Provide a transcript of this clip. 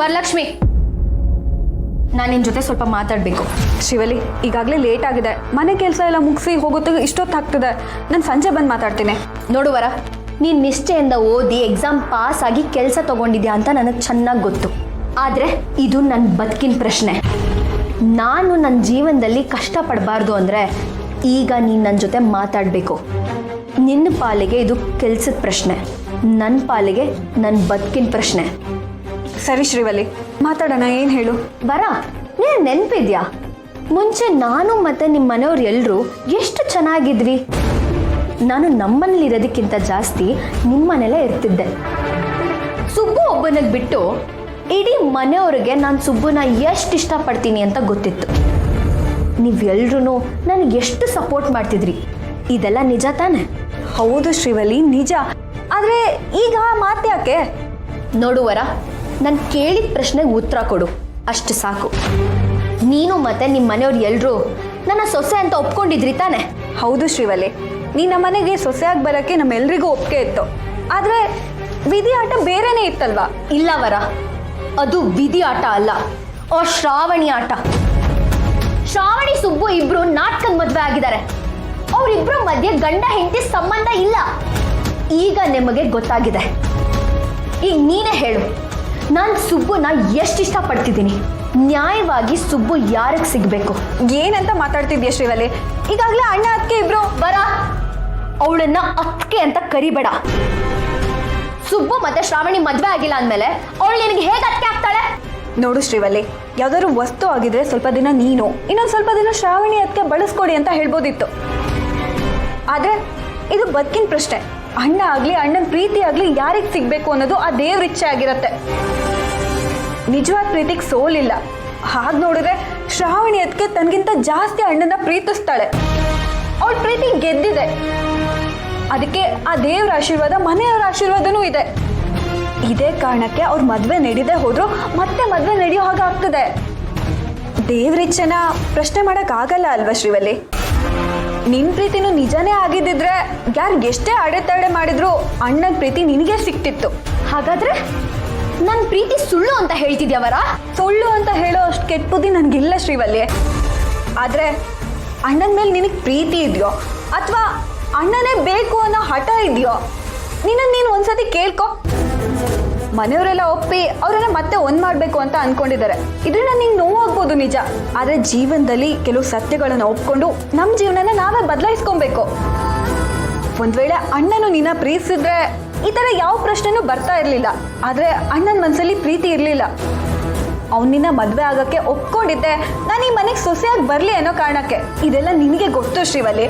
ವರಲಕ್ಷ್ಮಿ, ನಾನು ನಿನ್ನ ಜೊತೆ ಸ್ವಲ್ಪ ಮಾತಾಡಬೇಕು. ಶಿವಲಿ, ಈಗಾಗಲೇ ಲೇಟ್ ಆಗಿದೆ. ಮನೆ ಕೆಲಸ ಎಲ್ಲ ಮುಗಿಸಿ ಹೋಗೋತ್ತಿಗೆ ಇಷ್ಟೊತ್ತಾಗ್ತದೆ. ನಾನು ಸಂಜೆ ಬಂದು ಮಾತಾಡ್ತೀನಿ. ನೋಡು ವರ, ನೀನು ನಿಷ್ಠೆಯಿಂದ ಓದಿ ಎಕ್ಸಾಮ್ ಪಾಸ್ ಆಗಿ ಕೆಲಸ ತಗೊಂಡಿದ್ಯಾ ಅಂತ ನನಗೆ ಚೆನ್ನಾಗಿ ಗೊತ್ತು. ಆದರೆ ಇದು ನನ್ನ ಬದುಕಿನ ಪ್ರಶ್ನೆ. ನಾನು ನನ್ನ ಜೀವನದಲ್ಲಿ ಕಷ್ಟಪಡಬಾರ್ದು ಅಂದರೆ ಈಗ ನೀನು ನನ್ನ ಜೊತೆ ಮಾತಾಡಬೇಕು. ನಿನ್ನ ಪಾಲಿಗೆ ಇದು ಕೆಲಸದ ಪ್ರಶ್ನೆ, ನನ್ನ ಪಾಲಿಗೆ ನನ್ನ ಬದುಕಿನ ಪ್ರಶ್ನೆ. ಸರಿ ಶ್ರೀವಲ್ಲಿ, ಮಾತಾಡೋಣ. ಏನು ಹೇಳು? ಬರ, ನೀನು ನೆನಪಿದ್ಯಾ ಮುಂಚೆ ನಾನು ಮತ್ತು ನಿಮ್ಮ ಮನೆಯವ್ರು ಎಲ್ಲರೂ ಎಷ್ಟು ಚೆನ್ನಾಗಿದ್ವಿ? ನಾನು ನಮ್ಮನೇಲಿರೋದಕ್ಕಿಂತ ಜಾಸ್ತಿ ನಿಮ್ಮನೇಲೇ ಇರ್ತಿದ್ದೆ. ಸುಬ್ಬು ಒಬ್ಬನಿಗೆ ಬಿಟ್ಟು ಇಡೀ ಮನೆಯವ್ರಿಗೆ ನಾನು ಸುಬ್ಬುನ ಎಷ್ಟು ಇಷ್ಟಪಡ್ತೀನಿ ಅಂತ ಗೊತ್ತಿತ್ತು. ನೀವೆಲ್ಲರೂ ನನಗೆ ಎಷ್ಟು ಸಪೋರ್ಟ್ ಮಾಡ್ತಿದ್ರಿ. ಇದೆಲ್ಲ ನಿಜ ತಾನೆ? ಹೌದು ಶ್ರೀವಲ್ಲಿ, ನಿಜ. ಆದರೆ ಈಗ ಮಾತು ಯಾಕೆ? ನೋಡುವರ, ನಾನು ಕೇಳಿದ ಪ್ರಶ್ನೆಗೆ ಉತ್ತರ ಕೊಡು, ಅಷ್ಟು ಸಾಕು. ನೀನು ಮತ್ತೆ ನಿಮ್ಮ ಮನೆಯವ್ರು ಎಲ್ಲರೂ ನನ್ನ ಸೊಸೆ ಅಂತ ಒಪ್ಕೊಂಡಿದ್ರಿ ತಾನೆ? ಹೌದು ಶ್ರೀವಲ್ಲಿ, ನೀ ನಮ್ಮ ಮನೆಗೆ ಸೊಸೆಯಾಗಿ ಬರೋಕ್ಕೆ ನಮ್ಮೆಲ್ರಿಗೂ ಒಪ್ಪಿಗೆ ಇತ್ತು. ಆದರೆ ವಿಧಿ ಆಟ ಬೇರೆನೇ ಇತ್ತಲ್ವಾ? ಇಲ್ಲ ವರ, ಅದು ವಿಧಿ ಆಟ ಅಲ್ಲ, ಶ್ರಾವಣಿ ಆಟ. ಶ್ರಾವಣಿ ಸುಬ್ಬು ಇಬ್ರು ನಾಟಕದ ಮದುವೆ ಆಗಿದ್ದಾರೆ. ಅವರಿಬ್ರು ಮಧ್ಯೆ ಗಂಡ ಹೆಂಡತಿ ಸಂಬಂಧ ಇಲ್ಲ. ಈಗ ನಿಮಗೆ ಗೊತ್ತಾಗಿದೆ. ಈಗ ನೀನೇ ಹೇಳು, ನಾನು ಸುಬ್ಬುನ ಎಷ್ಟು ಇಷ್ಟಪಡ್ತಿದ್ದೀನಿ. ನ್ಯಾಯವಾಗಿ ಸುಬ್ಬು ಯಾರಿಗೆ ಸಿಗಬೇಕು? ಏನಂತ ಮಾತಾಡ್ತಿದ್ಯಾ ಶ್ರೀವಲ್ಲಿ? ಈಗಾಗಲೇ ಅಣ್ಣ ಅದಕ್ಕೆ ಇಬ್ರು ಬರ, ಅವಳನ್ನ ಅತ್ಕೆ ಅಂತ ಕರಿಬೇಡ. ಸುಬ್ಬು ಮತ್ತೆ ಶ್ರಾವಣಿ ಮದ್ವೆ ಆಗಿಲ್ಲ ಅಂದಮೇಲೆ ಅವಳು ನಿನಗೆ ಹೇಗೆ ಅತ್ಕೆ ಆಗ್ತಾಳೆ? ನೋಡು ಶ್ರೀವಲ್ಲಿ, ಯಾವ್ದಾದ್ರು ವಸ್ತು ಆಗಿದ್ರೆ ಸ್ವಲ್ಪ ದಿನ ನೀನು, ಇನ್ನೊಂದು ಸ್ವಲ್ಪ ದಿನ ಶ್ರಾವಣಿ ಅದಕ್ಕೆ ಬಳಸ್ಕೊಡಿ ಅಂತ ಹೇಳ್ಬೋದಿತ್ತು. ಆದರೆ ಇದು ಬದುಕಿನ ಪ್ರಶ್ನೆ. ಅಣ್ಣ ಆಗಲಿ, ಅಣ್ಣನ ಪ್ರೀತಿ ಆಗಲಿ ಯಾರಿಗೆ ಸಿಗಬೇಕು ಅನ್ನೋದು ಆ ದೇವ್ರ ಇಚ್ಛೆ ಆಗಿರತ್ತೆ. ನಿಜವಾದ ಪ್ರೀತಿಗೆ ಸೋಲಿಲ್ಲ. ಹಾಗೆ ನೋಡಿದ್ರೆ ಶ್ರಾವಣಿ ಅದಕ್ಕೆ ತನಗಿಂತ ಜಾಸ್ತಿ ಅಣ್ಣನ ಪ್ರೀತಿಸ್ತಾಳೆ. ಅವಳ ಪ್ರೀತಿ ಗೆದ್ದಿದೆ. ಅದಕ್ಕೆ ಆ ದೇವ್ರ ಆಶೀರ್ವಾದ, ಮನೆಯವರ ಆಶೀರ್ವಾದನೂ ಇದೆ. ಇದೇ ಕಾರಣಕ್ಕೆ ಅವ್ರ ಮದುವೆ ನಡೀದೇ ಹೋದ್ರು ಮತ್ತೆ ಮದುವೆ ನಡೆಯೋ ಹಾಗೆ ಆಗ್ತದೆ. ದೇವ್ರಿಚ್ಛೆನ ಪ್ರಶ್ನೆ ಮಾಡೋಕ್ಕಾಗಲ್ಲ ಅಲ್ವಾ ಶ್ರೀವಲ್ಲಿ? ನಿನ್ನ ಪ್ರೀತಿನೂ ನಿಜನೇ ಆಗಿದ್ದಿದ್ರೆ ಯಾರು ಎಷ್ಟೇ ಅಡೆತಡೆ ಮಾಡಿದ್ರು ಅಣ್ಣನ ಪ್ರೀತಿ ನಿನಗೆ ಸಿಕ್ತಿತ್ತು. ಹಾಗಾದ್ರೆ ನನ್ನ ಪ್ರೀತಿ ಸುಳ್ಳು ಅಂತ ಹೇಳ್ತಿದ್ಯಾವರ? ಸುಳ್ಳು ಅಂತ ಹೇಳೋ ಅಷ್ಟು ಕೆಟ್ಟ ಬುದ್ಧಿ ನನಗಿಲ್ಲ ಶ್ರೀವಲ್ಲಿ. ಆದರೆ ಅಣ್ಣನ ಮೇಲೆ ನಿನಗೆ ಪ್ರೀತಿ ಇದೆಯೋ ಅಥವಾ ಅಣ್ಣನೇ ಬೇಕು ಅನ್ನೋ ಹಠ ಇದೆಯೋ, ನೀನು ಒಂದ್ಸತಿ ಕೇಳ್ಕೊ. ಮನೆಯವರೆಲ್ಲ ಒಪ್ಪಿ ಅವರನ್ನ ಮತ್ತೆ ಒಂದ್ ಮಾಡಬೇಕು ಅಂತ ಅನ್ಕೊಂಡಿದ್ದಾರೆ. ಇದರಿಂದ ನಿಂಗೆ ನೋವಾಗ್ಬೋದು ನಿಜ. ಆದರೆ ಜೀವನದಲ್ಲಿ ಕೆಲವು ಸತ್ಯಗಳನ್ನು ಒಪ್ಕೊಂಡು ನಮ್ಮ ಜೀವನನ ನಾವೇ ಬದಲಾಯಿಸ್ಕೊಬೇಕು. ಒಂದ್ ವೇಳೆ ಅಣ್ಣನು ನಿನ್ನ ಪ್ರೀತಿಸಿದ್ರೆ ಈ ಥರ ಯಾವ ಪ್ರಶ್ನೆನೂ ಬರ್ತಾ ಇರಲಿಲ್ಲ. ಆದರೆ ಅಣ್ಣನ ಮನಸ್ಸಲ್ಲಿ ಪ್ರೀತಿ ಇರಲಿಲ್ಲ. ಅವನಿನ್ನ ಮದುವೆ ಆಗೋಕ್ಕೆ ಒಪ್ಕೊಂಡಿದ್ದೆ ನಾನು ಈ ಮನೆಗೆ ಸೊಸೆಯಾಗಿ ಬರಲಿ ಅನ್ನೋ ಕಾರಣಕ್ಕೆ. ಇದೆಲ್ಲ ನಿನಗೆ ಗೊತ್ತು ಶ್ರೀವಲ್ಲಿ.